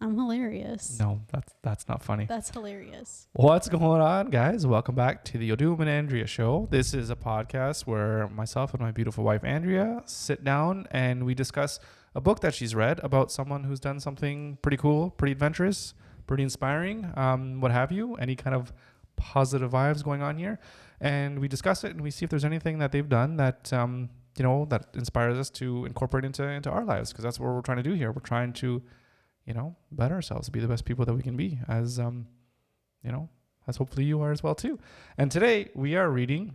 I'm hilarious. No, that's not funny. That's hilarious. What's going on, guys? Welcome back to the Odum and Andrea show. This is a podcast where myself and my beautiful wife, Andrea, sit down and we discuss a book that she's read about someone who's done something pretty cool, pretty adventurous, pretty inspiring, what have you, any kind of positive vibes going on here. And we discuss it and we see if there's anything that they've done that, that inspires us to incorporate into our lives, because that's what we're trying to do here. We're trying to, better ourselves, be the best people that we can be, as hopefully you are as well too. And today we are reading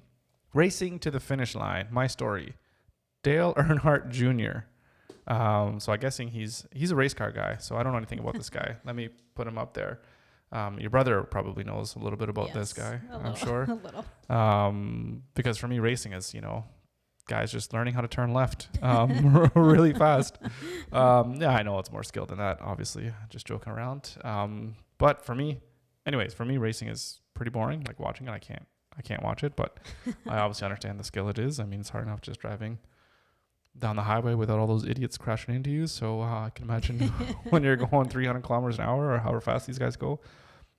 Racing to the Finish Line, My Story, Dale Earnhardt Jr. So I'm guessing he's a race car guy. So I don't know anything about this guy. Let me put him up there. Your brother probably knows a little bit about this guy, I'm sure. A little. Because for me, racing is, guys just learning how to turn left really fast. I know it's more skill than that, obviously, just joking around. But for me, racing is pretty boring. Like watching it, I can't watch it, but I obviously understand the skill it is. I mean, it's hard enough just driving down the highway without all those idiots crashing into you. So I can imagine when you're going 300 kilometers an hour or however fast these guys go.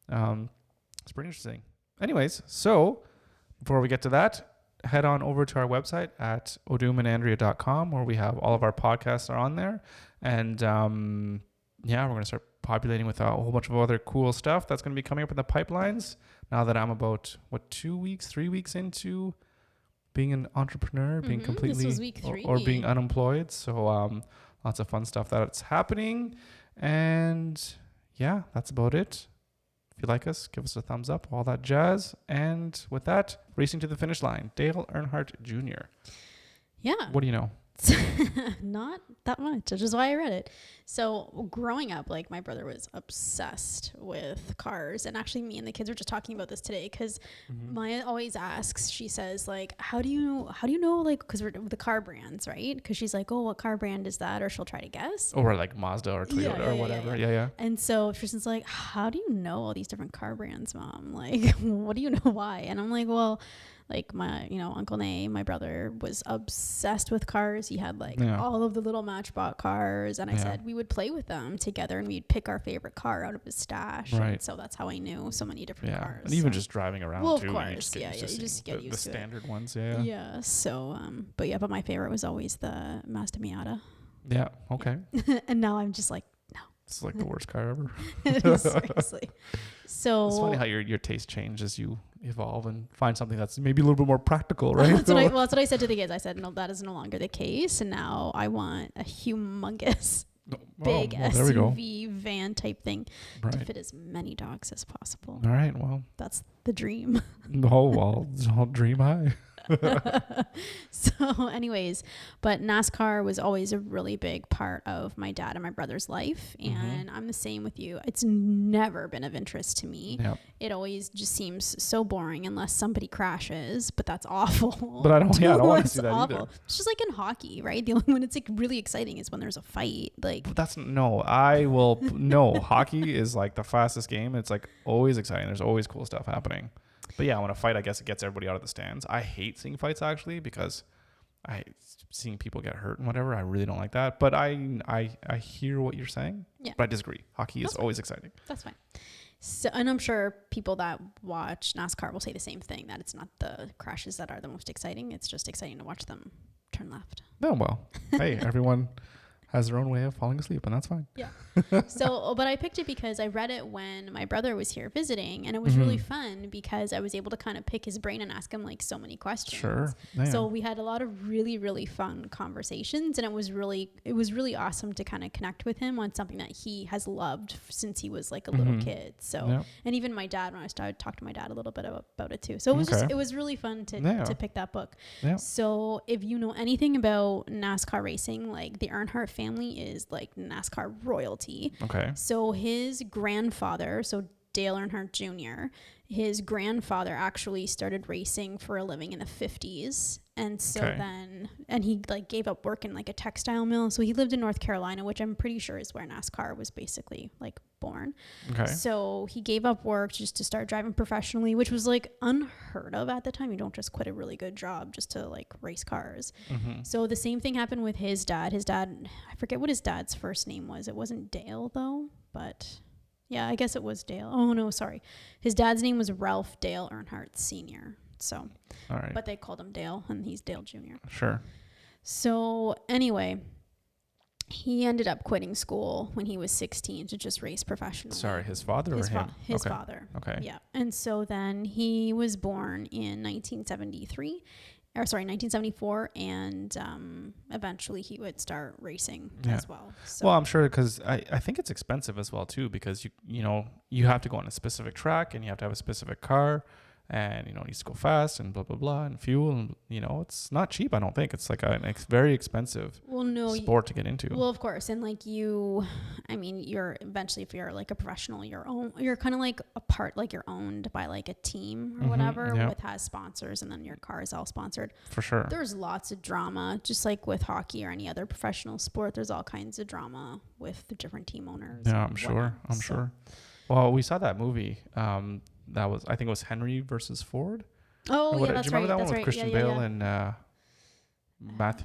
It's pretty interesting. Anyways, so before we get to that, head on over to our website at odumandandrea.com, where we have all of our podcasts are on there. And we're going to start populating with a whole bunch of other cool stuff that's going to be coming up in the pipelines now that I'm about 3 weeks into being an entrepreneur, being completely this was week 3. or being unemployed. So lots of fun stuff that's happening. And yeah, that's about it. If you like us, give us a thumbs up, all that jazz. And with that, Racing to the Finish Line, Dale Earnhardt Jr. Yeah. What do you know? Not that much, which is why I read it. So growing up, like, my brother was obsessed with cars, and actually me and the kids were just talking about this today, because Maya always asks, she says, like, how do you know, like, because we're the car brands, right? Because she's like, oh, what car brand is that? Or she'll try to guess. Or like Mazda or Toyota or whatever. Yeah. And so Tristan's like, how do you know all these different car brands, Mom? Like, what do you know why? And I'm like, well, like, my, Uncle Nay, my brother, was obsessed with cars. He had all of the little Matchbox cars. And I said we would play with them together and we'd pick our favorite car out of his stash. Right. And so that's how I knew so many different cars. And even just driving around too. Of course. You just get used to the standard ones. Yeah. So, but my favorite was always the Mazda Miata. Yeah. Okay. And now I'm just like, no. It's like the worst car ever. Seriously. So it's funny how your taste changes as you evolve and find something that's maybe a little bit more practical, right? That's what I said to the kids. I said, no, that is no longer the case. And now I want a humongous, big SUV van type thing to fit as many dogs as possible. All right. Well, that's the dream. I'll dream high. So anyways, but NASCAR was always a really big part of my dad and my brother's life. And I'm the same with you. It's never been of interest to me. Yep. It always just seems so boring unless somebody crashes, but that's awful. But I don't want to see that either. It's just like in hockey, right? The only one it's like really exciting is when there's a fight. Like, hockey is like the fastest game. It's like always exciting. There's always cool stuff happening. But yeah, when a fight, I guess it gets everybody out of the stands. I hate seeing fights, actually, because seeing people get hurt and whatever. I really don't like that. But I hear what you're saying. Yeah. But I disagree. Hockey is always exciting. That's fine. So, and I'm sure people that watch NASCAR will say the same thing, that it's not the crashes that are the most exciting. It's just exciting to watch them turn left. Oh, well, hey, everyone has their own way of falling asleep, and that's fine. Yeah. So, but I picked it because I read it when my brother was here visiting, and it was really fun because I was able to kind of pick his brain and ask him like so many questions. Sure. Yeah. So we had a lot of really, really fun conversations, and it was really awesome to kind of connect with him on something that he has loved since he was like a little kid. So, and even my dad, when I started talking to my dad a little bit about it too. So it was really fun to pick that book. Yeah. So if you know anything about NASCAR racing, like the Earnhardt family is like NASCAR royalty. Okay. So his grandfather, Dale Earnhardt Jr., his grandfather actually started racing for a living in the 50s. And so and he like gave up work in like a textile mill. So he lived in North Carolina, which I'm pretty sure is where NASCAR was basically like born. Okay. So he gave up work just to start driving professionally, which was like unheard of at the time. You don't just quit a really good job just to like race cars. Mm-hmm. So the same thing happened with his dad. His dad, I forget what his dad's first name was. It wasn't Dale though. but yeah, I guess it was Dale. Oh no, sorry. His dad's name was Ralph Dale Earnhardt Sr. So, all right. But they called him Dale, and he's Dale Jr. Sure. So anyway, he ended up quitting school when he was 16 to just race professionally. Sorry, his father or him? His father. Okay. Yeah. And so then he was born in 1974, and eventually he would start racing as well. So. Well, I'm sure, because I think it's expensive as well too, because you have to go on a specific track and you have to have a specific car, and it needs to go fast and blah blah blah, and fuel, and it's not cheap. I don't think it's like a very expensive sport to get into. Well, of course, and like you're eventually, if you're like a professional, you're kind of like a part, like you're owned by like a team or whatever, with has sponsors, and then your car is all sponsored. For sure. There's lots of drama, just like with hockey or any other professional sport. There's all kinds of drama with the different team owners. Yeah, I'm sure. Well, we saw that movie. I think it was Henry versus Ford. Oh, yeah, that's right. Do you remember that one with right. Christian Bale and Matt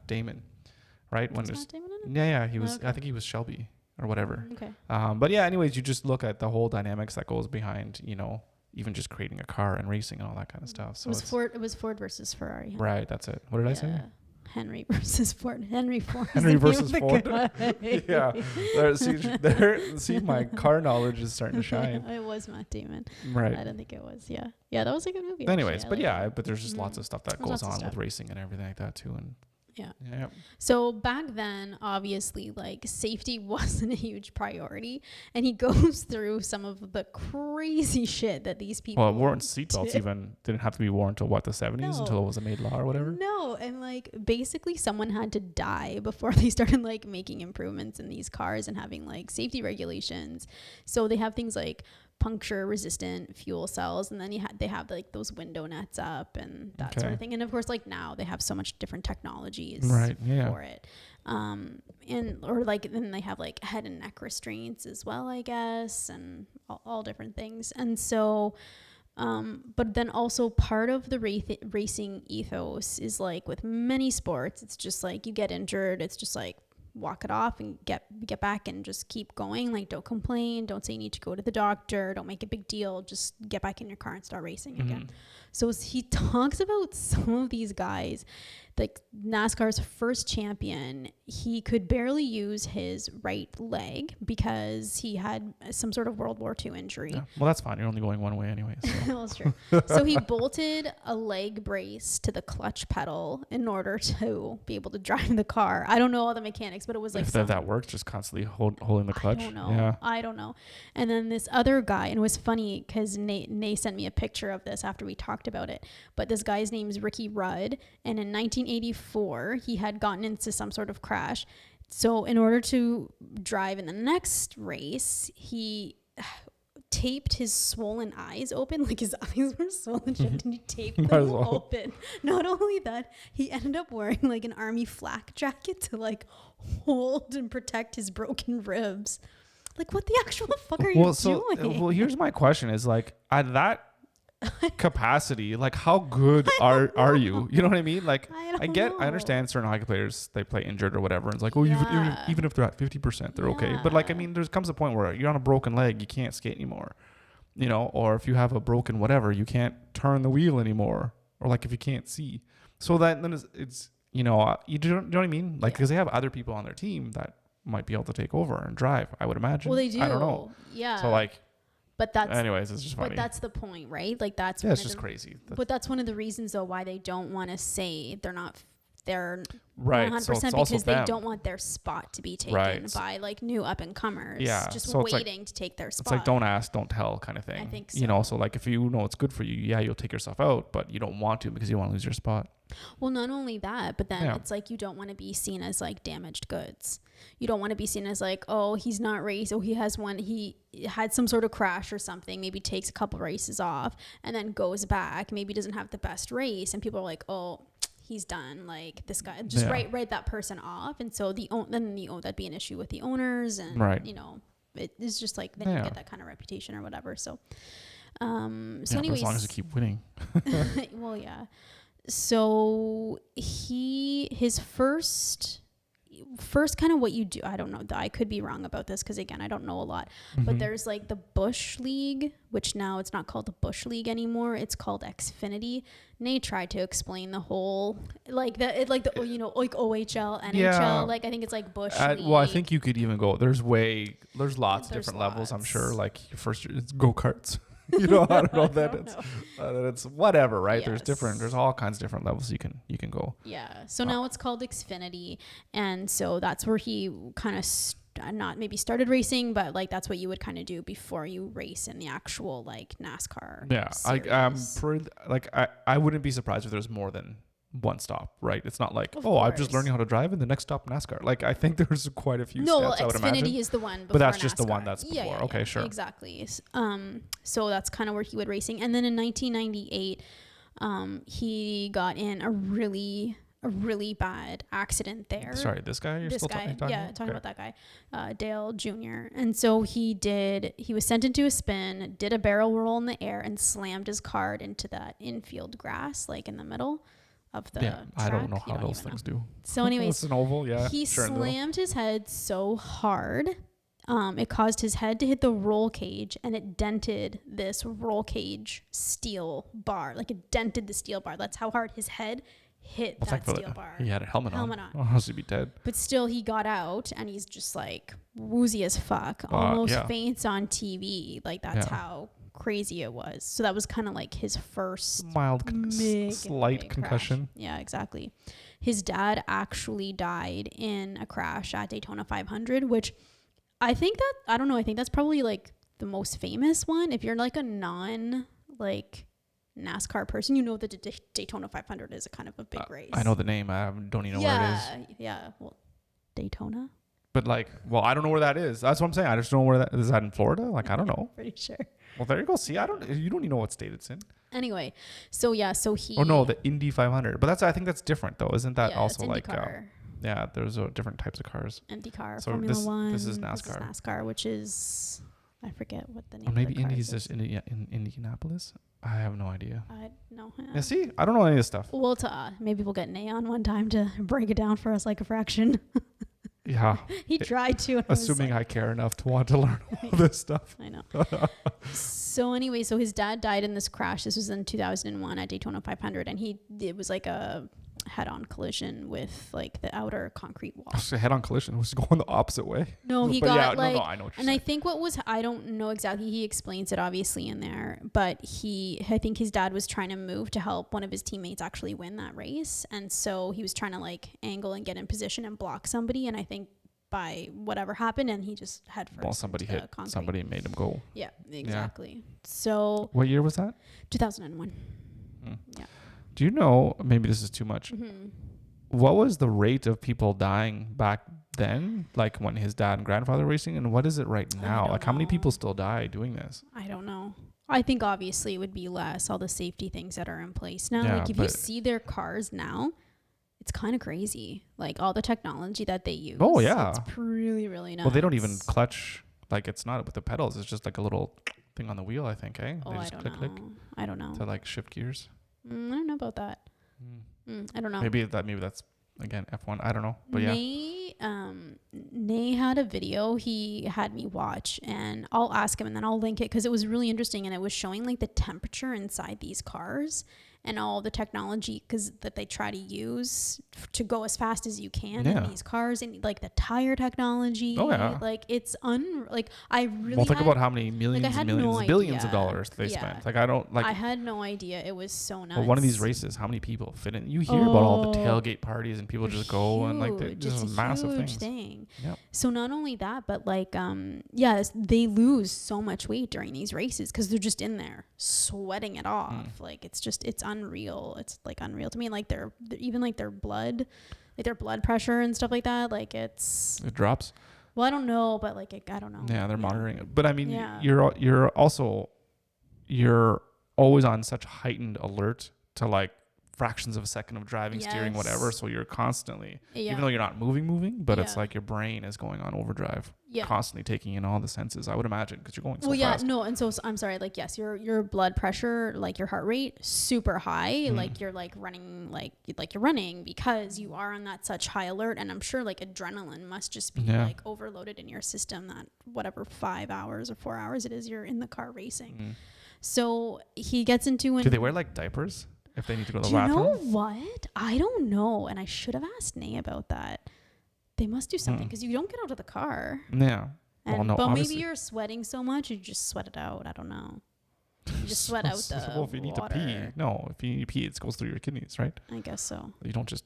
Damon? Right? Matt Damon in it? Yeah. He was. Okay. I think he was Shelby or whatever. Okay. But yeah. Anyways, you just look at the whole dynamics that goes behind, even just creating a car and racing and all that kind of stuff. So it was Ford versus Ferrari. Huh? Right. That's it. What did I say? Henry versus Ford. Henry Ford. Henry versus Ford. Yeah. See, my car knowledge is starting to shine. It was Matt Damon. Right. I don't think it was. Yeah. Yeah, that was a good movie. Anyways, but there's just lots of stuff that goes on with racing and everything like that too. And yeah. So back then, obviously, like safety wasn't a huge priority, and he goes through some of the crazy shit that these people. Well, weren't seatbelts even didn't have to be worn until the 70s, until it was a made law or whatever. No, and like basically someone had to die before they started like making improvements in these cars and having like safety regulations. So they have things like puncture resistant fuel cells, and then they have like those window nets up and that sort of thing. And of course, like now they have so much different technologies for it. And then they have like head and neck restraints as well, I guess, and all different things. And so but then also part of the racing ethos is like with many sports, it's just like you get injured, it's just like walk it off and get back and just keep going. Like, don't complain, don't say you need to go to the doctor, don't make a big deal, just get back in your car and start racing again. So he talks about some of these guys, like NASCAR's first champion, he could barely use his right leg because he had some sort of World War II injury. Yeah. Well, that's fine. You're only going one way anyway. So. Well, that's true. So he bolted a leg brace to the clutch pedal in order to be able to drive the car. I don't know all the mechanics, but it was like... If that works, just constantly holding the clutch. I don't know. And then this other guy, and it was funny because Nate sent me a picture of this after we talked about it, but this guy's name is Ricky Rudd, and in 1984 he had gotten into some sort of crash. So in order to drive in the next race, he taped his swollen eyes open, like his eyes were swollen shut, and he taped them open. Not only that, he ended up wearing like an army flak jacket to like hold and protect his broken ribs. Like, what the actual fuck are you doing? Well, here's my question: is like at that capacity, like how good are you? You know what I mean? Like I understand certain hockey players, they play injured or whatever, and it's like, even if they're at 50%, they're okay. But like, I mean, there comes a point where you're on a broken leg, you can't skate anymore, or if you have a broken whatever, you can't turn the wheel anymore, or like if you can't see. So then it's you know what I mean? Like, because they have other people on their team that might be able to take over and drive, I would imagine. Well, they do. I don't know. Yeah. So like, but anyways, it's just funny. But that's the point, right? Like it's just crazy. But that's one of the reasons, though, why they don't want to say they're right 100% so because they don't want their spot to be taken by like new up and comers. Yeah, just so waiting to take their spot. It's like don't ask, don't tell kind of thing. I think so. So like if you know it's good for you, you'll take yourself out, but you don't want to because you want to lose your spot. Well, not only that, but then it's like you don't want to be seen as like damaged goods. You don't want to be seen as like, oh, he's not raced. Oh, he had some sort of crash or something. Maybe takes a couple races off and then goes back. Maybe doesn't have the best race, and people are like, oh, he's done. Like this guy, just write that person off. And so that'd be an issue with the owners, and it's just like then you get that kind of reputation or whatever. So, anyways, as long as you keep winning. Well, yeah. So his first first kind of what you do, I don't know, I could be wrong about this because again I don't know a lot, but there's like the Bush League, which now it's not called the Bush League anymore, it's called Xfinity. Nate tried to explain the whole like the you know, like OHL, NHL, like I think it's like Bush League. Well, I think you could even go, there's lots of different levels, I'm sure. Like first it's go-karts. You know, I don't know that it's whatever, right? Yes. There's all kinds of different levels you can go. Yeah. So now it's called Xfinity, and so that's where he kind of not maybe started racing, but like that's what you would kind of do before you race in the actual like NASCAR. Yeah, I wouldn't be surprised if there's more than one stop, right? It's not like, I'm just learning how to drive and the next stop NASCAR. Like I think there's quite a few steps, I would imagine. Xfinity is the one before, but that's just NASCAR. The one that's before. Yeah, okay, sure. Exactly. So that's kind of where he would racing. And then in 1998, he got in a really bad accident there. Sorry, this guy? Talking about that guy, Dale Jr. And so he was sent into a spin, did a barrel roll in the air, and slammed his cart into that infield grass, like in the middle of the track. I don't know how those things do. So anyways, it's an oval, he slammed his head so hard, it caused his head to hit the roll cage, and it dented this roll cage steel bar. Like it dented the steel bar. That's how hard his head hit that steel bar. He had a helmet on. Oh, else he'd be dead. But still, he got out, and he's just like woozy as fuck, almost faints on TV. Like that's how crazy it was. So that was kind of like his first slight concussion. Crash. Yeah, exactly. His dad actually died in a crash at Daytona 500, which I think that's probably like the most famous one. If you're like a non like NASCAR person, you know that the Daytona 500 is a kind of a big race. I know the name. I don't even know where it is. Yeah. Well, Daytona. But like, I don't know where that is. That's what I'm saying. I just don't know where that is. That in Florida? Like, I don't know. Pretty sure. Well, there you go. See, you don't even know what state it's in. Anyway, so he. Oh no, the Indy 500. But I think that's different though. Isn't that also like? There's different types of cars. IndyCar, so Formula One. This is NASCAR. This is NASCAR, which is I forget what the name. Or maybe Indy is just in Indianapolis. I have no idea. I know. Yeah, see, I don't know any of this stuff. Well, maybe we'll get Nay on one time to break it down for us like a fraction. Yeah. He tried to. Assuming I care enough to want to learn all this stuff. I know. So anyway, his dad died in this crash. This was in 2001 at Daytona 500, and it was like a head-on collision with like the outer concrete wall. So head-on collision was going the opposite way. No, he got I know what you're saying. I think I don't know exactly. He explains it obviously in there, but I think his dad was trying to move to help one of his teammates actually win that race, and so he was trying to like angle and get in position and block somebody, and I think by whatever happened, and he just had first. Well, somebody hit concrete. Somebody made him go. Yeah, exactly. Yeah. So what year was that? 2001. Yeah. Do you know, maybe this is too much, what was the rate of people dying back then, like when his dad and grandfather were racing, and what is it right now? Like how many people still die doing this? I don't know. I think obviously it would be less, all the safety things that are in place now. Yeah, like if you see their cars now, it's kind of crazy. Like all the technology that they use. Oh, yeah. It's really, really nice. Well, they don't even clutch. Like it's not with the pedals. It's just like a little thing on the wheel, I think, eh? Oh, I don't know. I don't know. To like shift gears. I don't know about that. I don't know. Maybe that's again F1. I don't know, but Nay had a video he had me watch, and I'll ask him and then I'll link it because it was really interesting, and it was showing like the temperature inside these cars and all the technology that they try to use to go as fast as you can in these cars, and like the tire technology. Oh yeah. Like it's I really. Well, think about how many millions and millions, billions of dollars they spent. Like I had no idea. It was so nuts. Well, one of these races, how many people fit in? You hear about all the tailgate parties and people just go and like just massive things. Yep. So not only that, but like they lose so much weight during these races because they're just in there sweating it off. Like it's unreal. It's like unreal to me. Like they're even like their blood pressure and stuff like that. Like it drops. Well, I don't know, but like I don't know. Yeah, they're monitoring it. But I mean, you're always on such heightened alert to like fractions of a second of driving, Yes. steering, whatever. So you're constantly, Yeah. even though you're not moving, but it's Yeah. like your brain is going on overdrive, Yeah. constantly taking in all the senses, I would imagine, because you're going so Well, fast. yeah, no, and so I'm sorry, like, yes, your blood pressure, like your heart rate, super high, like you're like running, like you're running because you are on that such high alert, and I'm sure like adrenaline must just be like overloaded in your system that whatever 5 hours or 4 hours it is you're in the car racing. So he gets into Do they wear like diapers if they need to go to the Do you bathroom? know what? I don't know, and I should have asked Nay about that. They must do something because you don't get out of the car. Yeah. And, well, no, but obviously. maybe you're sweating so much you just sweat it out. I don't know. You just sweat out the well, if you need water. to pee, no. If you need to pee, it goes through your kidneys, right? I guess so. You don't just.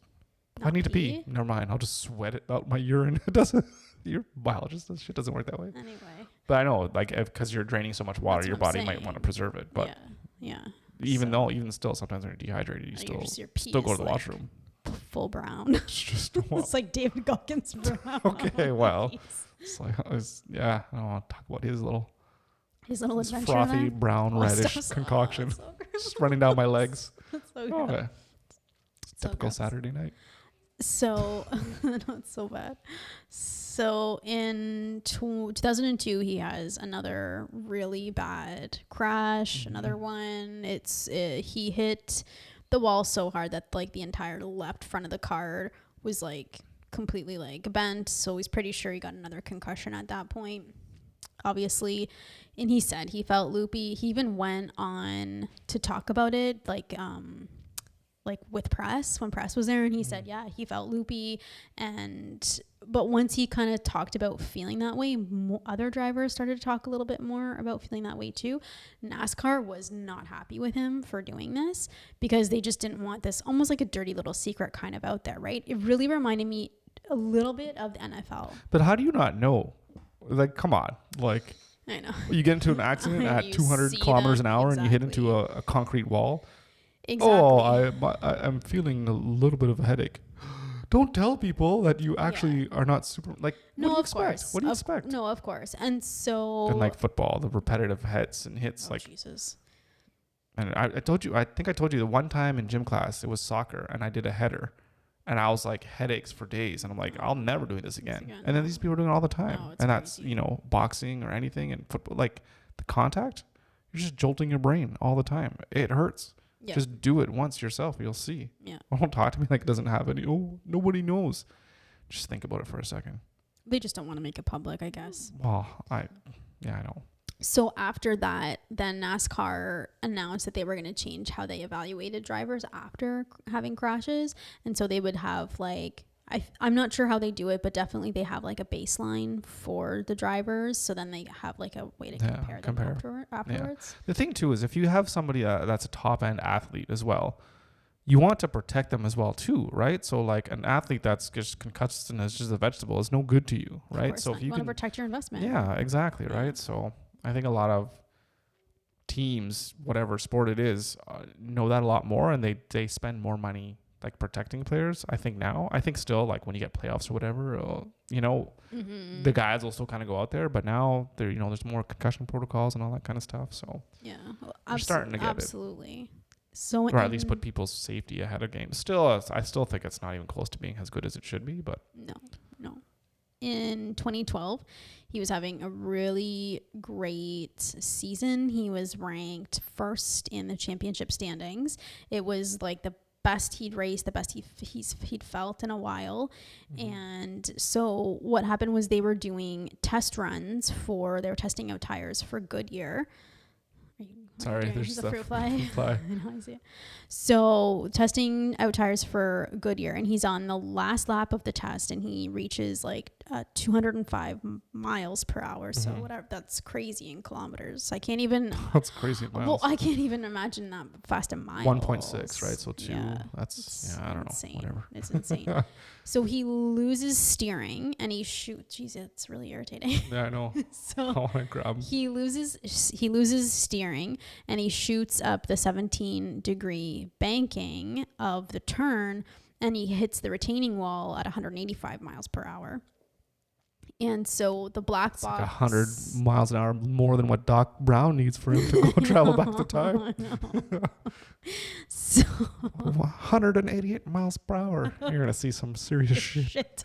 I Not need to pee. Never mind. I'll just sweat it out my urine. It doesn't. Your biologist, this shit doesn't work that way. Anyway. But I know, like, because you're draining so much water, That's your what I'm body might saying. want to preserve it. But yeah. even still, sometimes when you're dehydrated, you your still pee go to is the like washroom. full brown. It's just It's like David Goggins brown. Okay, well, it's like I don't want to talk about his little adventure frothy there. brown reddish concoction just running down my legs. That's so Okay, gross. typical gross. Saturday night. So, no, it's so bad. So in 2002, he has another really bad crash. Another one. He hit the wall so hard that like the entire left front of the car was like completely like bent. So he's pretty sure he got another concussion at that point, obviously. And he said he felt loopy. He even went on to talk about it, like with press, when press was there, and he said he felt loopy. But once he kind of talked about feeling that way, other drivers started to talk a little bit more about feeling that way too. NASCAR was not happy with him for doing this because they just didn't want this almost like a dirty little secret kind of out there, right? It really reminded me a little bit of the NFL. But how do you not know? Like, come on, like. I know. You get into an accident at 200 kilometers an hour and you hit into a concrete wall. Exactly. Oh, I'm feeling a little bit of a headache. Don't tell people that you actually are not super, like, no, what do you of expect? course. What do you expect? No, of course. And so... And like football, the repetitive hits and hits, like... Jesus. And I think I told you the one time in gym class, it was soccer, and I did a header. And I was like, headaches for days. And I'm like, I'll never do this again. And then these people are doing it all the time. No, and that's, boxing or anything. And football, like, the contact, you're just jolting your brain all the time. It hurts. Yeah. Just do it once yourself. You'll see. Yeah. Don't talk to me like it doesn't have any. Oh, nobody knows. Just think about it for a second. They just don't want to make it public, I guess. Well, I know. So after that, then NASCAR announced that they were going to change how they evaluated drivers after having crashes. And so they would have like, I'm not sure how they do it, but definitely they have like a baseline for the drivers. So then they have like a way to compare them afterwards. Yeah. The thing too is if you have somebody that's a top end athlete as well, you want to protect them as well too, right? So like an athlete that's just concussed and is just a vegetable is no good to you, right? So if you want to protect your investment. Yeah, exactly, right? So I think a lot of teams, whatever sport it is, know that a lot more, and they spend more money like protecting players. I think still like when you get playoffs or whatever, the guys will still kind of go out there, but now there's more concussion protocols and all that kind of stuff. So yeah, we're starting to get absolutely. So or at least put people's safety ahead of games. Still, I still think it's not even close to being as good as it should be, but no. In 2012, he was having a really great season. He was ranked first in the championship standings. It was like the best he'd raced, the best he'd felt in a while. And so what happened was they were doing test runs they were testing out tires for Goodyear. Sorry, there's the fruit fly. I know, I see it. So testing out tires for Goodyear, and he's on the last lap of the test, and he reaches like 205 miles per hour. So whatever, that's crazy in kilometers. I can't even. That's crazy in miles. Well, I can't even imagine that fast in miles. 1.6, right? So 2. Yeah, that's I don't insane. know. Whatever. It's insane. So he loses steering and he shoots. Jeez, it's really irritating. Yeah, I know. So I want to grab him. He loses steering and he shoots up the 17-degree banking of the turn and he hits the retaining wall at 185 miles per hour. And so the black box, like 100 miles an hour more than what Doc Brown needs for him to go travel back to time. So 188 miles per hour. You're gonna see some serious shit.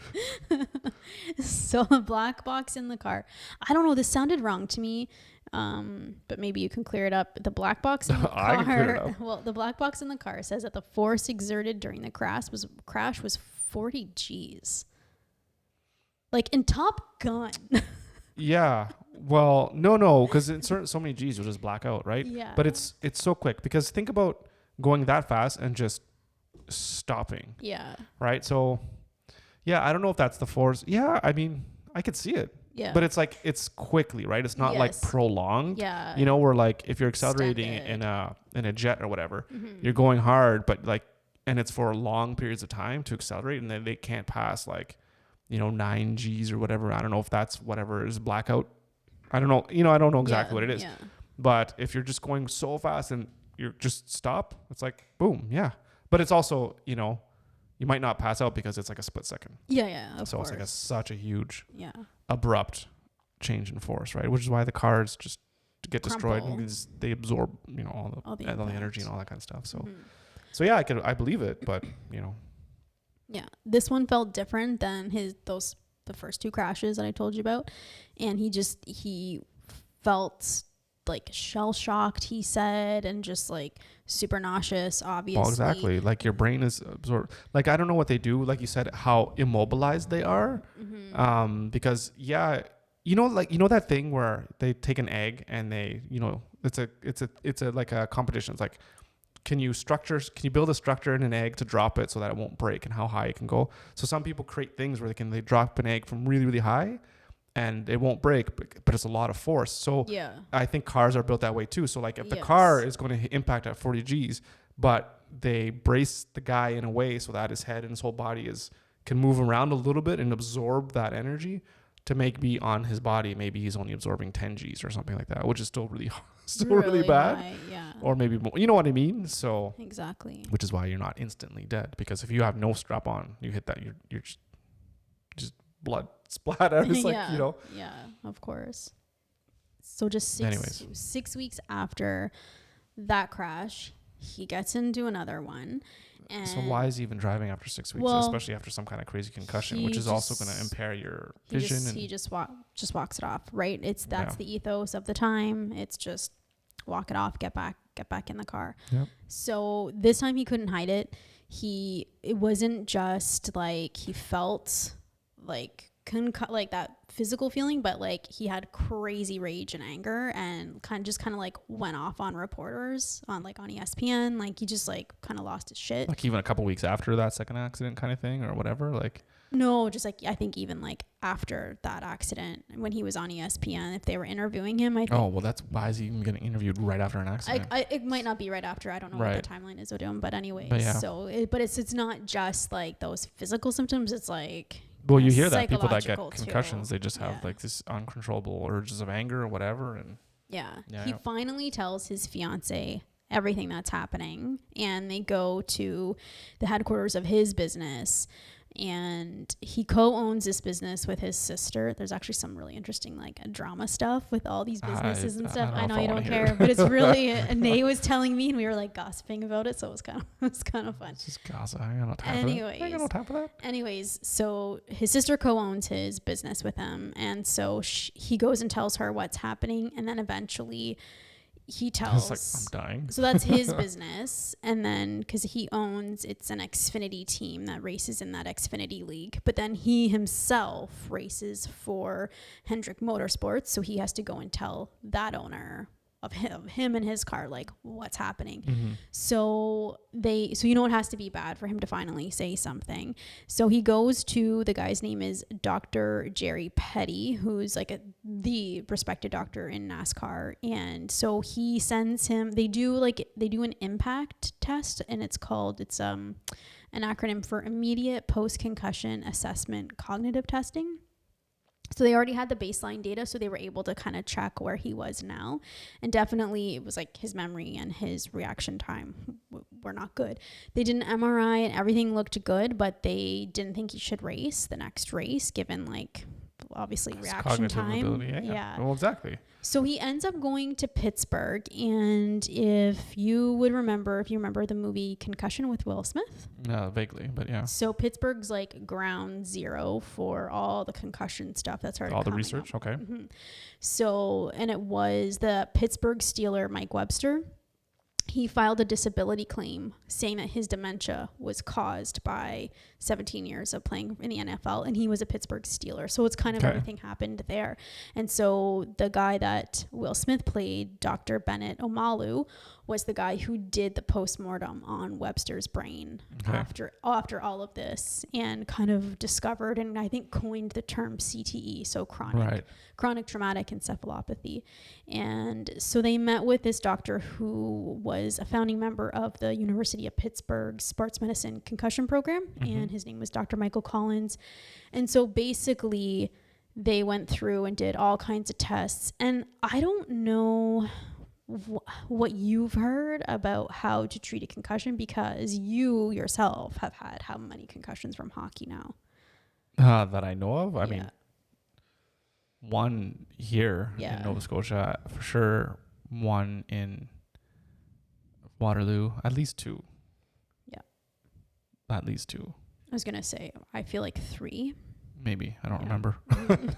So the black box in the car. I don't know. This sounded wrong to me. But maybe you can clear it up. The black box in the car. I can clear it up. Well, the black box in the car says that the force exerted during the crash was 40 G's. Like in Top Gun. Yeah. Well, no, because in so many G's you'll just black out, right? Yeah. But it's so quick, because think about going that fast and just stopping. Yeah. Right. So, yeah, I don't know if that's the force. Yeah, I mean, I could see it. Yeah. But it's like, it's quickly, right? It's not like prolonged. Yeah. You know, where like if you're accelerating in a jet or whatever, you're going hard, but like, and it's for long periods of time to accelerate, and then they can't pass like, 9 G's or whatever. I don't know if that's whatever is blackout. I don't know. I don't know exactly what it is. Yeah. But if you're just going so fast and you're just stop, it's like, boom. Yeah. But it's also, you might not pass out because it's like a split second. Yeah. Yeah. Of so course. It's like such a huge, yeah, abrupt change in force, right? Which is why the cars just get destroyed, because they absorb, all the energy and all that kind of stuff. So, so yeah, I believe it, but Yeah, this one felt different than the first two crashes that I told you about, and he felt like shell shocked, he said, and just like super nauseous, obviously. Well, exactly. Like your brain is absorbed. Like, I don't know what they do. Like you said, how immobilized they are. Because that thing where they take an egg and they, it's a like a competition. It's like, can you build a structure in an egg to drop it so that it won't break, and how high it can go? So some people create things where they drop an egg from really, really high and it won't break, but it's a lot of force. So yeah. I think cars are built that way too. So like if the car is going to impact at 40 G's, but they brace the guy in a way so that his head and his whole body can move around a little bit and absorb that energy, to be on his body, maybe he's only absorbing 10 G's or something like that, which is still really bad. High, yeah. Or maybe more, you know what I mean? So exactly. Which is why you're not instantly dead, because if you have no strap on, you hit that, you're just blood splatter. It's like, Yeah, of course. So just 6 weeks after that crash, he gets into another one. And so why is he even driving after 6 weeks, especially after some kind of crazy concussion, which is also going to impair your vision? He just walks it off, right? That's the ethos of the time. It's just walk it off, get back in the car. Yep. So this time he couldn't hide it. It wasn't just like he felt like like that physical feeling, but like he had crazy rage and anger, and kind of like went off on reporters on ESPN. Like he just like kind of lost his shit. Like even a couple weeks after that second accident kind of thing or whatever, like. No, just like I think even like after that accident, when he was on ESPN, if they were interviewing him, I think. Oh, well, that's why is he even getting interviewed right after an accident? It might not be right after. I don't know what the timeline is, Odum, but anyways. But yeah. So, it's not just like those physical symptoms. It's like. Well, you hear that people that get concussions, too. They just have like this uncontrollable urges of anger or whatever, and. He finally tells his fiance everything that's happening, and they go to the headquarters of his business. And he co-owns this business with his sister. There's actually some really interesting like drama stuff with all these businesses and stuff. I know you don't care, but it's really. Nate was telling me, and we were like gossiping about it, so it was kind of fun. It's just gossip. I got no time for that. I got no time for that. Anyways, so his sister co-owns his business with him, and so he goes and tells her what's happening, and then eventually. He tells, I'm dying. So that's his business. And then, because it's an Xfinity team that races in that Xfinity league. But then he himself races for Hendrick Motorsports. So he has to go and tell that owner of him and his car, like what's happening. Mm-hmm. So it has to be bad for him to finally say something. So he goes to, the guy's name is Dr. Jerry Petty, who's like the respected doctor in NASCAR. And so he sends him, they do an impact test, and it's an acronym for immediate post-concussion assessment cognitive testing. So they already had the baseline data, so they were able to kind of check where he was now. And definitely it was like his memory and his reaction time were not good. They did an MRI and everything looked good, but they didn't think he should race the next race, given like obviously It's reaction cognitive time. ability. Yeah. Well, exactly. So he ends up going to Pittsburgh, and if you remember the movie Concussion with Will Smith. Vaguely, but yeah. So Pittsburgh's like ground zero for all the concussion stuff that started. All the research, up. okay. Mm-hmm. So, and it was the Pittsburgh Steeler, Mike Webster. He filed a disability claim saying that his dementia was caused by 17 years of playing in the NFL, and he was a Pittsburgh Steeler. So it's kind of everything happened there. And so the guy that Will Smith played, Dr. Bennett Omalu, was the guy who did the postmortem on Webster's brain after all of this, and kind of discovered and I think coined the term CTE, so chronic traumatic encephalopathy. And so they met with this doctor who was a founding member of the University of Pittsburgh Sports Medicine Concussion Program, and his name was Dr. Michael Collins. And so basically they went through and did all kinds of tests, and I don't know what you've heard about how to treat a concussion, because you yourself have had how many concussions from hockey now? That I know of? I mean, one here in Nova Scotia, for sure. One in Waterloo, at least two. Yeah. At least two. I was going to say, I feel like 3. Maybe. I don't remember.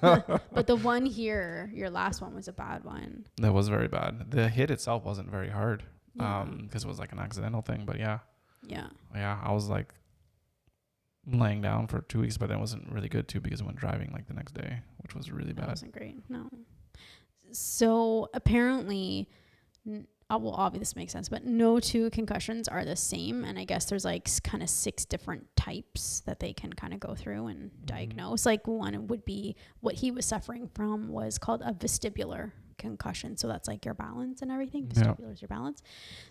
But the one here, your last one was a bad one. That was very bad. The hit itself wasn't very hard because it was like an accidental thing. But yeah. I was like laying down for 2 weeks, but then it wasn't really good too because I went driving like the next day, which was really bad. That wasn't great. No. So apparently, well, obviously this makes sense, but no two concussions are the same. And I guess there's like kind of 6 different types that they can kind of go through and diagnose. Like one would be what he was suffering from was called a vestibular concussion. So that's like your balance and everything. Vestibular is your balance.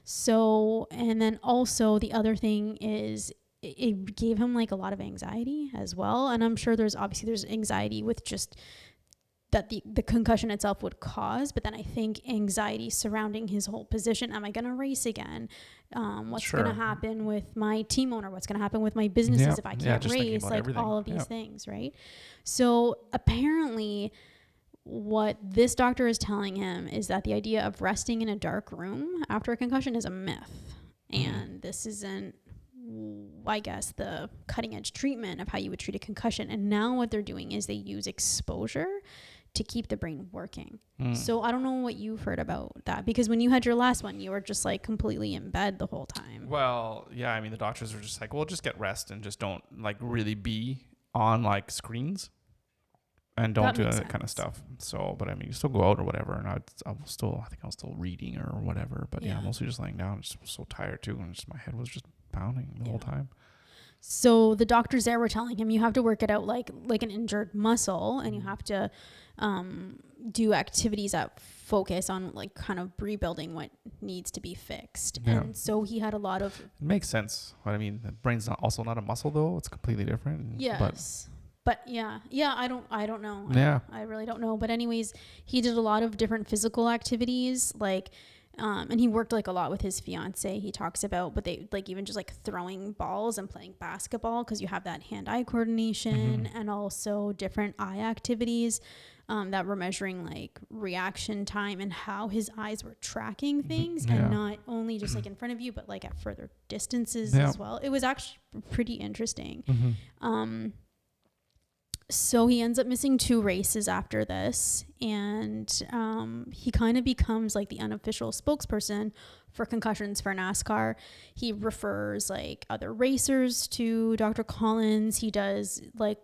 So, and then also the other thing is it gave him like a lot of anxiety as well. And I'm sure there's anxiety with just that the concussion itself would cause, but then I think anxiety surrounding his whole position. Am I going to race again? What's going to happen with my team owner? What's going to happen with my businesses if I can't race? Like everything. All of these things, right? So apparently what this doctor is telling him is that the idea of resting in a dark room after a concussion is a myth. And this isn't, I guess, the cutting edge treatment of how you would treat a concussion. And now what they're doing is they use exposure to keep the brain working. So I don't know what you've heard about that, because when you had your last one, you were just like completely in bed the whole time. Well, yeah, I mean, the doctors were just like, well, just get rest and just don't like really be on like screens and don't do that kind of stuff. So, but I mean, you still go out or whatever. And I was still reading or whatever, but yeah, mostly just laying down. I just was so tired too. And just my head was just pounding the whole time. So the doctors there were telling him you have to work it out like an injured muscle, and you have to do activities that focus on like kind of rebuilding what needs to be fixed. And so he had a lot of... It makes sense. But I mean, the brain's also not a muscle though. It's completely different. Yes. But yeah, I don't know. I really don't know. But anyways, he did a lot of different physical activities, like... and he worked like a lot with his fiance, he talks about, but they like even just like throwing balls and playing basketball, because you have that hand-eye coordination, and also different eye activities that were measuring like reaction time and how his eyes were tracking things, and not only just like in front of you, but like at further distances as well. It was actually pretty interesting. So he ends up missing 2 races after this, and he kind of becomes like the unofficial spokesperson for concussions for NASCAR. He refers like other racers to Dr. Collins. He does like,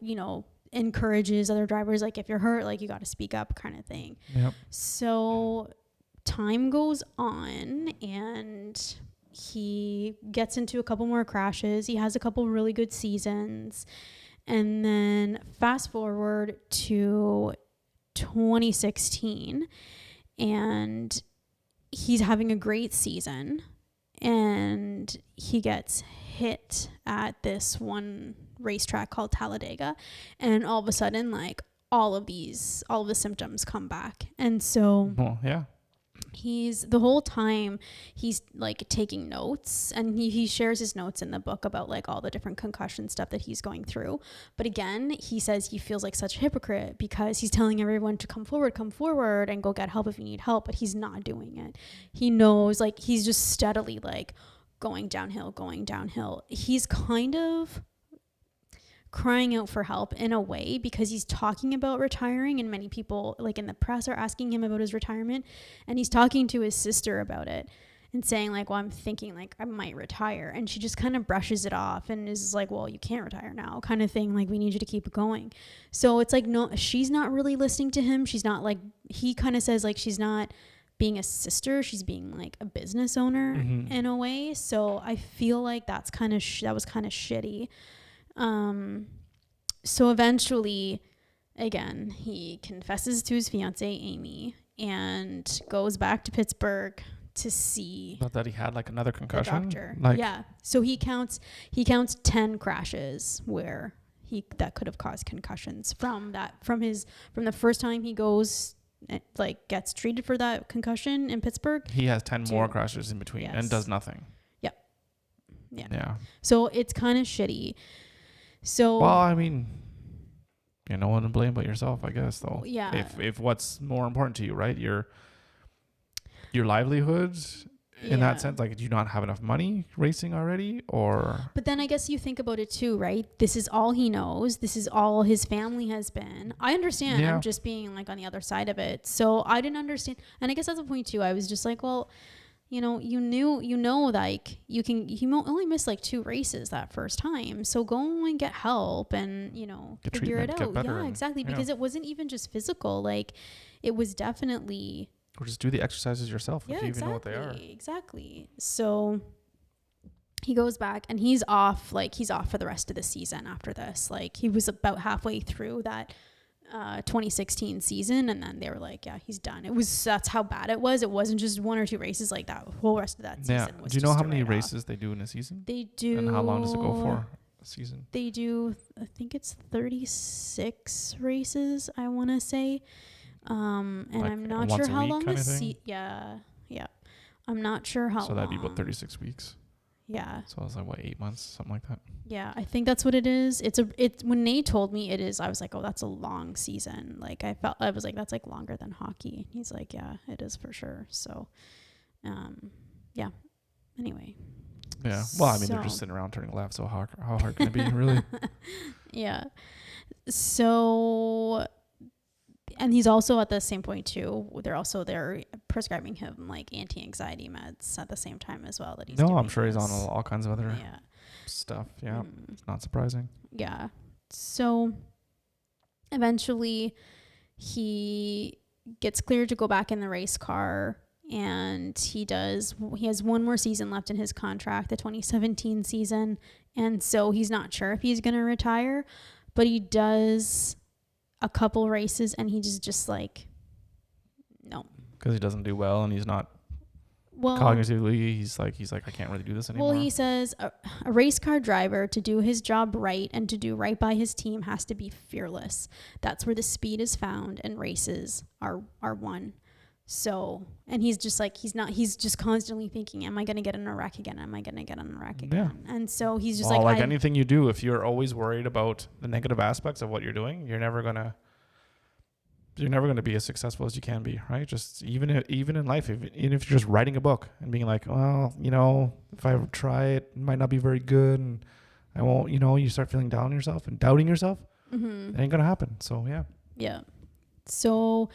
encourages other drivers, like if you're hurt, like you got to speak up kind of thing. So time goes on, and he gets into a couple more crashes. He has a couple really good seasons. And then fast forward to 2016, and he's having a great season, and he gets hit at this one racetrack called Talladega, and all of a sudden, like all of the symptoms come back. And so he's the whole time he's like taking notes, and he shares his notes in the book about like all the different concussion stuff that he's going through. But again, he says he feels like such a hypocrite because he's telling everyone to come forward and go get help if you need help, but he's not doing it. He knows, like, he's just steadily like going downhill. He's kind of crying out for help in a way because he's talking about retiring, and many people like in the press are asking him about his retirement, and he's talking to his sister about it and saying like, well, I'm thinking like I might retire, and she just kind of brushes it off and is like, well, you can't retire now, kind of thing, like we need you to keep going. So it's like, no, she's not really listening to him. She's not like, he kind of says like she's not being a sister, she's being like a business owner in a way. So I feel like that's kind of that was kind of shitty. So eventually, again, he confesses to his fiancée, Amy, and goes back to Pittsburgh to see But that he had like another concussion. The doctor. Like, yeah. So he counts 10 crashes where that could have caused concussions from the first time he goes, like, gets treated for that concussion in Pittsburgh. He has 10 more crashes in between and does nothing. Yep. Yeah. Yeah. So it's kind of shitty. So, well, I mean, you're no one to blame but yourself, I guess, though. Yeah. If what's more important to you, right? Your livelihood in that sense, like, do you not have enough money racing already, or? But then I guess you think about it too, right? This is all he knows. This is all his family has been. I understand. Yeah. I'm just being like on the other side of it. So I didn't understand. And I guess that's the point too. I was just like, well, you know, like he only missed like 2 races that first time. So go and get help and, you know, figure it out. Yeah, exactly. Because it wasn't even just physical. Like, it was definitely. Or just do the exercises yourself if you even know what they are. Exactly. So he goes back and he's off for the rest of the season after this. Like, he was about halfway through that 2016 season, and then they were like, yeah, he's done. That's how bad it was. It wasn't just 1 or 2 races. Like, that whole rest of that season was. Do you know how many races they do in a season? They do. And how long does it go for a season? They do, I think it's 36 races, I want to say. And like, I'm not sure how long the I'm not sure how long. So that'd be about 36 weeks. Yeah. So I was like, what, 8 months, something like that? Yeah, I think that's what it is. It's when Nate told me it is, I was like, oh, that's a long season. Like, I was like, that's like longer than hockey. He's like, yeah, it is for sure. So, yeah. Anyway. Yeah. Well, I mean, they're just sitting around turning left. So how hard can it be, really? Yeah. So, and he's also at the same point too. They're prescribing him like anti-anxiety meds at the same time as well. That he's. No, I'm sure he's on all kinds of other stuff. Yeah, it's not surprising. Yeah. So eventually, he gets cleared to go back in the race car, and he has 1 more season left in his contract, the 2017 season, and so he's not sure if he's going to retire, but he does a couple races, and he just like, no, because he doesn't do well, and he's not cognitively. He's like I can't really do this anymore. Well, he says a race car driver, to do his job right and to do right by his team, has to be fearless. That's where the speed is found, and races are won. So, and he's just like, he's just constantly thinking, am I going to get in a wreck again? Am I going to get in a wreck again? Yeah. And so he's just like anything you do, if you're always worried about the negative aspects of what you're doing, you're never going to be as successful as you can be, right? Just even in life, even if you're just writing a book and being like, well, you know, if I try it might not be very good, and I won't, you know, you start feeling down on yourself and doubting yourself. It ain't going to happen. So, yeah. Yeah. So,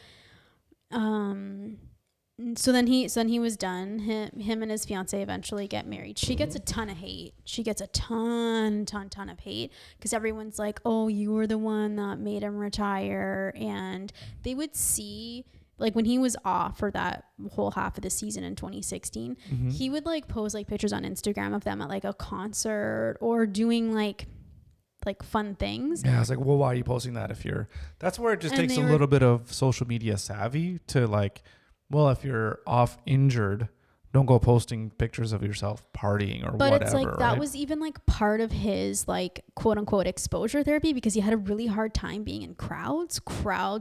so then he was done. Him and his fiance eventually get married. She gets a ton of hate. She gets a ton of hate because everyone's like, oh, you were the one that made him retire. And they would see, like, when he was off for that whole half of the season in 2016, he would like post like pictures on Instagram of them at like a concert or doing like fun things. Yeah, I was like, well, why are you posting that that's where it just takes a little bit of social media savvy to like, well, if you're off injured, Don't go posting pictures of yourself partying or but whatever. It's like that was even like part of his like quote unquote exposure therapy, because he had a really hard time being in crowds,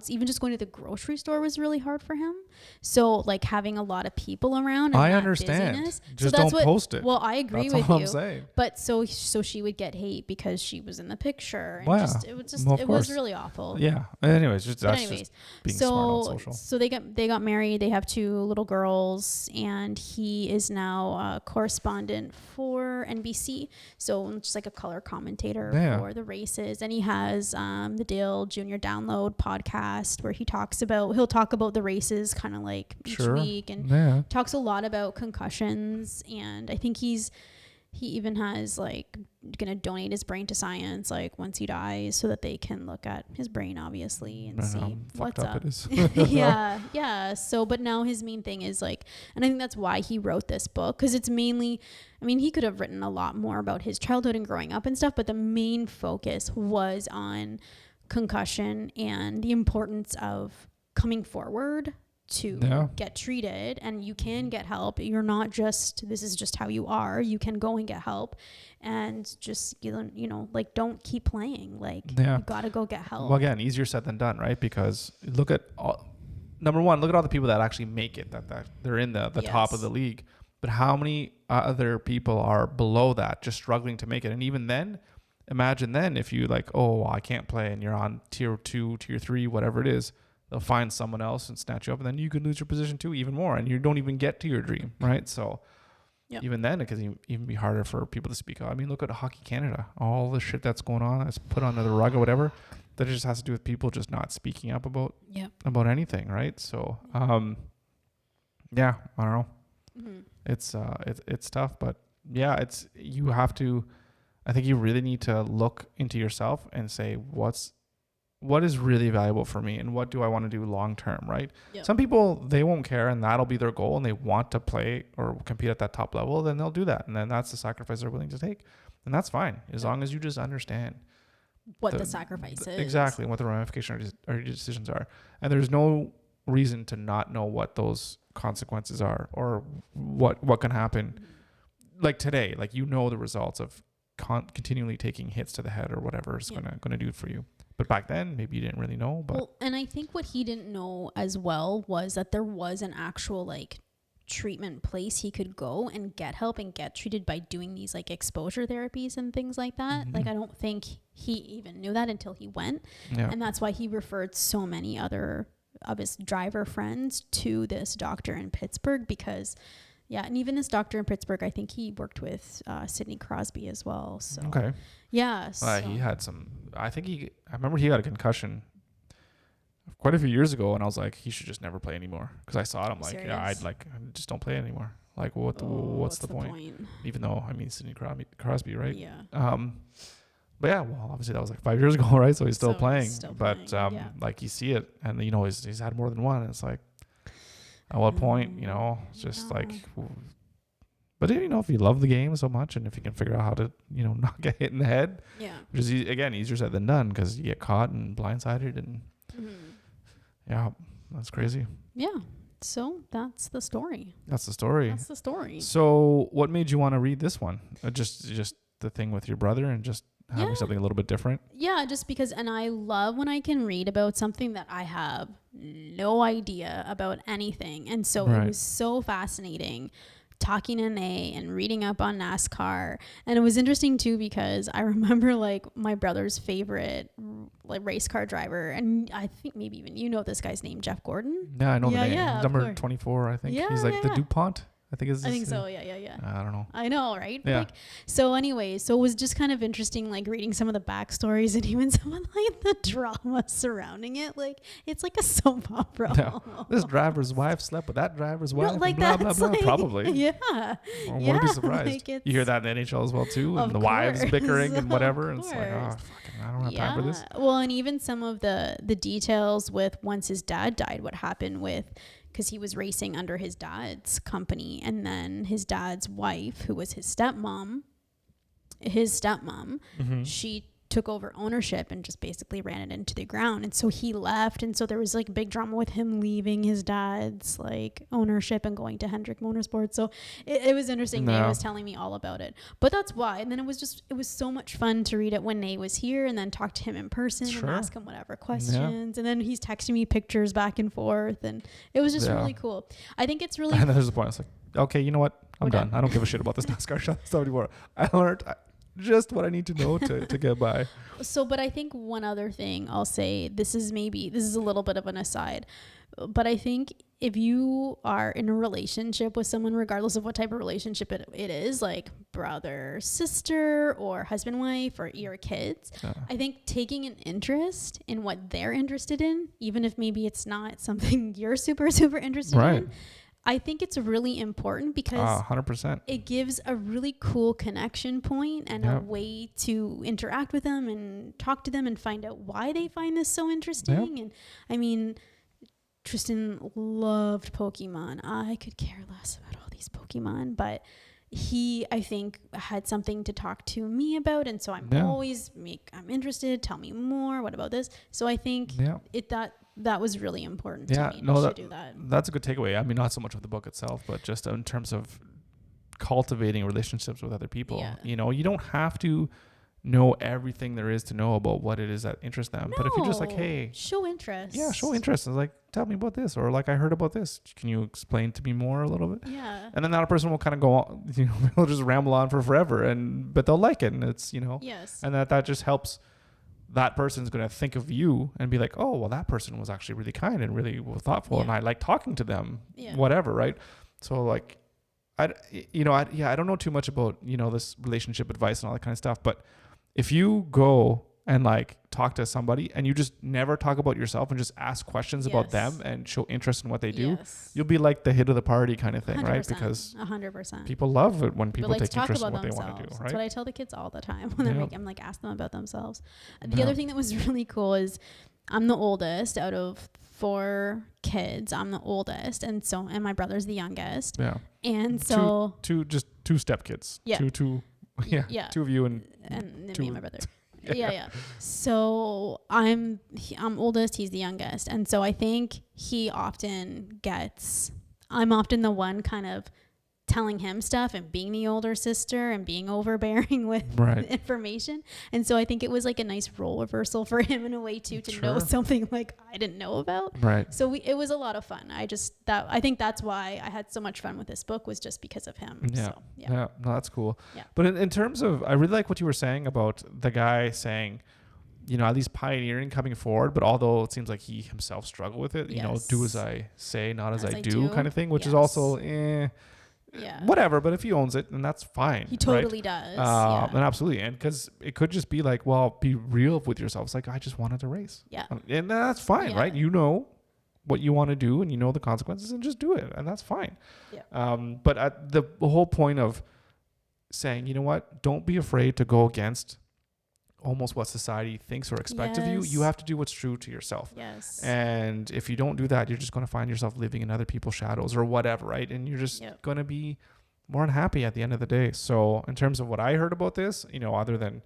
even just going to the grocery store was really hard for him. So like having a lot of people around, and I understand. Busyness. Just so don't post it. Well, I agree that's with all you. I'm saying. But so she would get hate because she was in the picture. And it was really awful. Yeah. Anyways, just being smart on social. So they got married. They have 2 little girls, and he is now a correspondent for NBC. So just like a color commentator for the races. And he has the Dale Jr. Download podcast where he'll talk about the races kind of like each week, and talks a lot about concussions. And I think he even has like gonna donate his brain to science like once he dies, so that they can look at his brain obviously and see what's up. It is. yeah. So but now his main thing is like, and I think that's why he wrote this book, because it's mainly, I mean, he could have written a lot more about his childhood and growing up and stuff, but the main focus was on concussion and the importance of coming forward to get treated. And you can get help. You're not just, this is just how you are. You can go and get help, and just, like, don't keep playing. Like, you gotta go get help. Well, again, easier said than done, right? Because number one, look at all the people that actually make it, that they're in the top of the league. But how many other people are below that, just struggling to make it? And even then, imagine then if you like, oh, I can't play, and you're on tier 2, tier 3, whatever it is, they'll find someone else and snatch you up, and then you could lose your position too even more, and you don't even get to your dream, right? So even then, it can even be harder for people to speak up. I mean, look at Hockey Canada, all the shit that's going on, that's put under the rug or whatever, that just has to do with people just not speaking up about anything, right? So I don't know. Mm-hmm. It's tough, but you have to, I think you really need to look into yourself and say, what is really valuable for me, and what do I want to do long term, right? Yep. Some people, they won't care, and that'll be their goal, and they want to play or compete at that top level, then they'll do that, and then that's the sacrifice they're willing to take, and that's fine, as long as you just understand what the sacrifice is. Exactly, what the ramifications or your decisions are. And there's no reason to not know what those consequences are, or what can happen. Mm-hmm. Like today, like the results of continually taking hits to the head or whatever is gonna do for you. But back then, maybe you didn't really know. But and I think what he didn't know as well was that there was an actual like treatment place he could go and get help and get treated by doing these like exposure therapies and things like that. Mm-hmm. Like, I don't think he even knew that until he went. Yeah. And that's why he referred so many other of his driver friends to this doctor in Pittsburgh, because and even this doctor in Pittsburgh, I think he worked with Sidney Crosby as well. So he had some, I remember he had a concussion quite a few years ago, and I was like, he should just never play anymore, because I saw it. I'm like, I just don't play anymore. Like, what's the point? Even though, I mean, Sidney Crosby, right? Yeah. But well, obviously that was like 5 years ago, right? So he's still playing. Like, you see it, and he's had more than one, and it's like, at what point, it's just like, but if you love the game so much, and if you can figure out how to, not get hit in the head, which is again easier said than done, because you get caught and blindsided, and that's crazy. Yeah. So that's the story. So what made you want to read this one? Just the thing with your brother, and just having something a little bit different? Yeah, just because, and I love when I can read about something that I have no idea about anything. And so it was so fascinating talking to Nate and reading up on NASCAR. And it was interesting too, because I remember like my brother's favorite like race car driver, and I think maybe even this guy's name, Jeff Gordon. Yeah, I know the name. Number 24, I think. He's like the DuPont. I think so. Yeah. I don't know. I know, right? Yeah. Like, so anyway, so it was just kind of interesting, like reading some of the backstories and even some of like the drama surrounding it. Like, it's like a soap opera. No, this driver's wife slept with that driver's wife. No, like blah, blah, blah. Like, probably. Yeah. I wouldn't be surprised. Like, you hear that in the NHL as well too, and the wives bickering and whatever. And it's like, I don't have time for this. Well, and even some of the details with once his dad died, what happened with. Because he was racing under his dad's company, and then his dad's wife, who was his stepmom, she took over ownership and just basically ran it into the ground. And so he left. And so there was like big drama with him leaving his dad's like ownership and going to Hendrick Motorsports. So it was interesting. Nate was telling me all about it, but that's why. And then it was so much fun to read it when Nate was here and then talk to him in person and ask him whatever questions. And then he's texting me pictures back and forth. And it was just really cool. I think it's really. And there's the point. It's like, okay, you know what? I'm done. I don't give a shit about this NASCAR stuff anymore. I learned just what I need to know to get by. So, but I think one other thing I'll say, this is a little bit of an aside, but I think if you are in a relationship with someone, regardless of what type of relationship it is, like brother, sister, or husband, wife, or your kids, I think taking an interest in what they're interested in, even if maybe it's not something you're super, super interested in, I think it's really important because 100%. It gives a really cool connection point and a way to interact with them and talk to them and find out why they find this so interesting. And I mean, Tristan loved Pokemon. I could care less about all these Pokemon, but he, I think, had something to talk to me about. And so I'm always I'm interested. Tell me more. What about this? So I think that was really important to me to do that. That's a good takeaway. I mean, not so much of the book itself, but just in terms of cultivating relationships with other people. You know, you don't have to know everything there is to know about what it is that interests them. But if you're just like, hey, show interest. Yeah, show interest. It's like, tell me about this, or like, I heard about this. Can you explain to me more a little bit? Yeah. And then that person will kind of go on, you know, they'll just ramble on for forever, but they'll like it, and it's, you know, and that just helps. That person's going to think of you and be like, oh, well, that person was actually really kind and really thoughtful, and I like talking to them, whatever, right? So like, I don't know too much about, you know, this relationship advice and all that kind of stuff, but if you go and like talk to somebody and you just never talk about yourself and just ask questions about them and show interest in what they do, you'll be like the hit of the party kind of thing, right? Because 100% people love it when people take interest in what they want to do, right? That's what I tell the kids all the time when I'm like, ask them about themselves. The other thing that was really cool is I'm the oldest out of 4 kids. I'm the oldest, and my brother's the youngest. Yeah. And so two step kids. Yeah. Two of you and me and my brother. Yeah. So I'm oldest, he's the youngest. And so I think I'm often the one kind of telling him stuff and being the older sister and being overbearing with information. And so I think it was like a nice role reversal for him in a way too, to know something like I didn't know about. Right. So it was a lot of fun. I think that's why I had so much fun with this book, was just because of him. Yeah. So, no, that's cool. Yeah. But in terms of, I really like what you were saying about the guy saying, you know, at least pioneering, coming forward, but although it seems like he himself struggled with it, you know, do as I say, not as I do kind of thing, which is also, whatever, but if he owns it, then that's fine. He totally does. And absolutely. And because it could just be like, well, be real with yourself. It's like, I just wanted to race. Yeah. And that's fine, right? You know what you want to do and you know the consequences, and just do it. And that's fine. Yeah. But the whole point of saying, you know what, don't be afraid to go against almost what society thinks or expects of you. You have to do what's true to yourself. Yes. And if you don't do that, you're just going to find yourself living in other people's shadows or whatever, right? And you're just going to be more unhappy at the end of the day. So in terms of what I heard about this, you know, other than,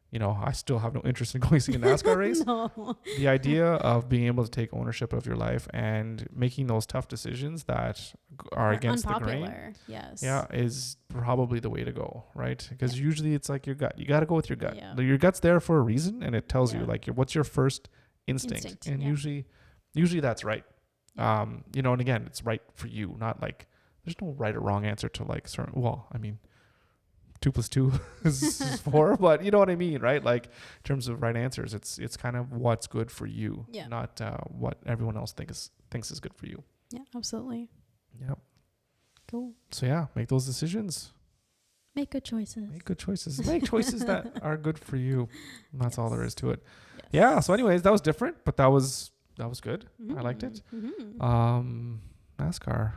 you know, I still have no interest in going to see a NASCAR race. The idea of being able to take ownership of your life and making those tough decisions that are against the grain, is probably the way to go, right? Because usually it's like your gut. You got to go with your gut. Yeah. Your gut's there for a reason, and it tells you like what's your first instinct. And usually that's right. Yeah. You know, and again, it's right for you, not like there's no right or wrong answer to like certain. Well, I mean, 2 + 2 is 4, but you know what I mean, right? Like in terms of right answers, it's kind of what's good for you, not what everyone else thinks is good for you. Yeah, absolutely. Yep. Cool. So make those decisions. Make good choices. Make choices that are good for you. And that's all there is to it. Yes. Yeah. So anyways, that was different, but that was good. I liked it. NASCAR.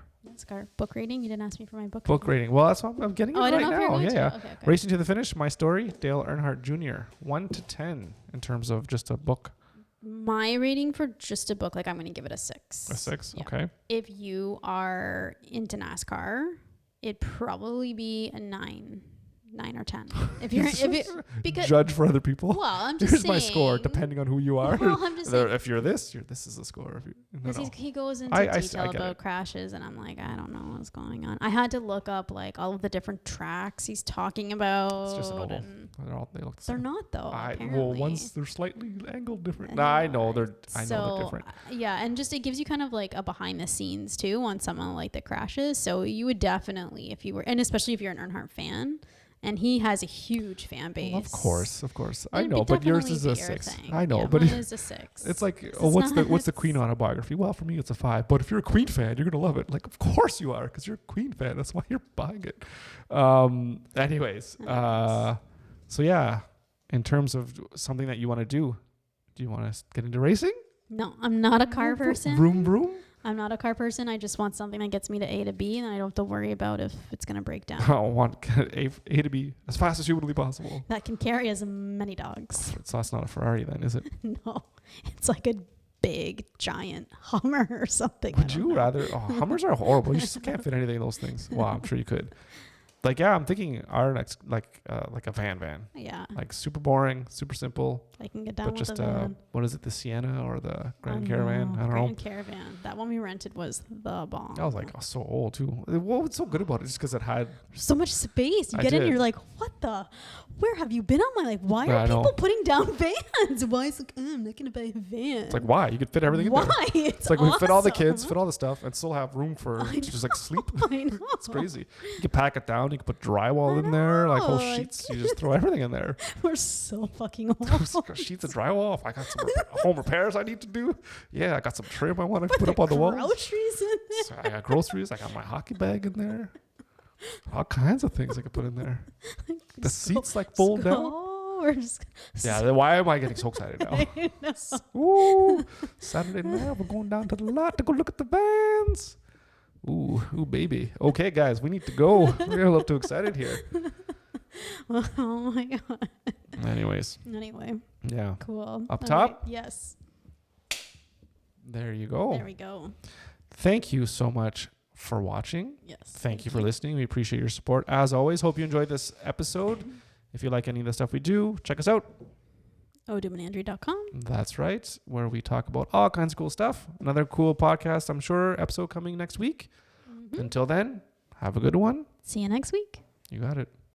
Book rating? You didn't ask me for my book rating. Well, that's what I'm getting it right now. Yeah. Okay. Racing to the Finish, my story, Dale Earnhardt Jr. 1 to 10 in terms of just a book. My rating for just a book, like I'm going to give it a 6. A 6? Yeah. Okay. If you are into NASCAR, it'd probably be a 9. 9 or 10. If you're because judge for other people. Well, I'm just Here's saying. my score, depending on who you are. Well, I'm just saying. If you're this is the score. He goes into detail about crashes, and I'm like, I don't know what's going on. I had to look up like all of the different tracks he's talking about. It's just an oval. They look the same. They're not though. Well, one's they're slightly angled different. I know they're different. Yeah, and just it gives you kind of like a behind the scenes too on someone like that crashes. So you would definitely, if you were, and especially if you're an Earnhardt fan. And he has a huge fan base. Well, of course. I know, but yours is a 6. I know, yeah, but mine is a 6. It's like, what's the Queen autobiography? Well, for me, it's a 5. But if you're a Queen fan, you're gonna love it. Like, of course you are, because you're a Queen fan. That's why you're buying it. Anyways, so yeah, in terms of something that you want to do you want to get into racing? No, I'm not a car person. Vroom vroom. I'm not a car person. I just want something that gets me to A to B, and I don't have to worry about if it's going to break down. I want A to B as fast as humanly possible. That can carry as many dogs. So that's not a Ferrari then, is it? No. It's like a big, giant Hummer or something. Would you rather? Oh, Hummers are horrible. You just can't fit anything in those things. Well, I'm sure you could. Like, yeah, I'm thinking our next, like a van. Yeah. Like super boring, super simple. I can get down with just, a van. what is it, the Sienna or the Grand Caravan? I don't know. Grand Caravan. That one we rented was the bomb. I was like, so old too. What was so good about it? Just because it had so much space. You get in, you're like, what the? Where have you been on my, like, why are people putting down vans? Why is like, I'm not going to buy a van. It's like, why? You could fit everything in there. Why? It's like, we fit all the kids, fit all the stuff, and still have room for to just like sleep. I know. It's crazy. You can pack it down. You can put drywall in there, like whole sheets. You just throw everything in there. We're so fucking old. Sheets of drywall. If I got some home repairs I need to do. Yeah, I got some trim I want to put up on the walls. Groceries in there. So I got groceries. I got my hockey bag in there. All kinds of things I could put in there. The seats like fold down. Yeah, then why am I getting so excited now? Ooh, Saturday night, we're going down to the lot to go look at the vans. Ooh, baby. Okay, guys, we need to go. We're a little too excited here. Oh my god. Anyways. Anyway. Yeah. Cool. Up top? Yes. There you go. There we go. Thank you so much for watching. Yes. Thank you for listening. We appreciate your support. As always, hope you enjoyed this episode. If you like any of the stuff we do, check us out. OdumandAndrea.com. That's right, where we talk about all kinds of cool stuff. Another cool podcast, I'm sure, episode coming next week. Mm-hmm. Until then, have a good one. See you next week. You got it.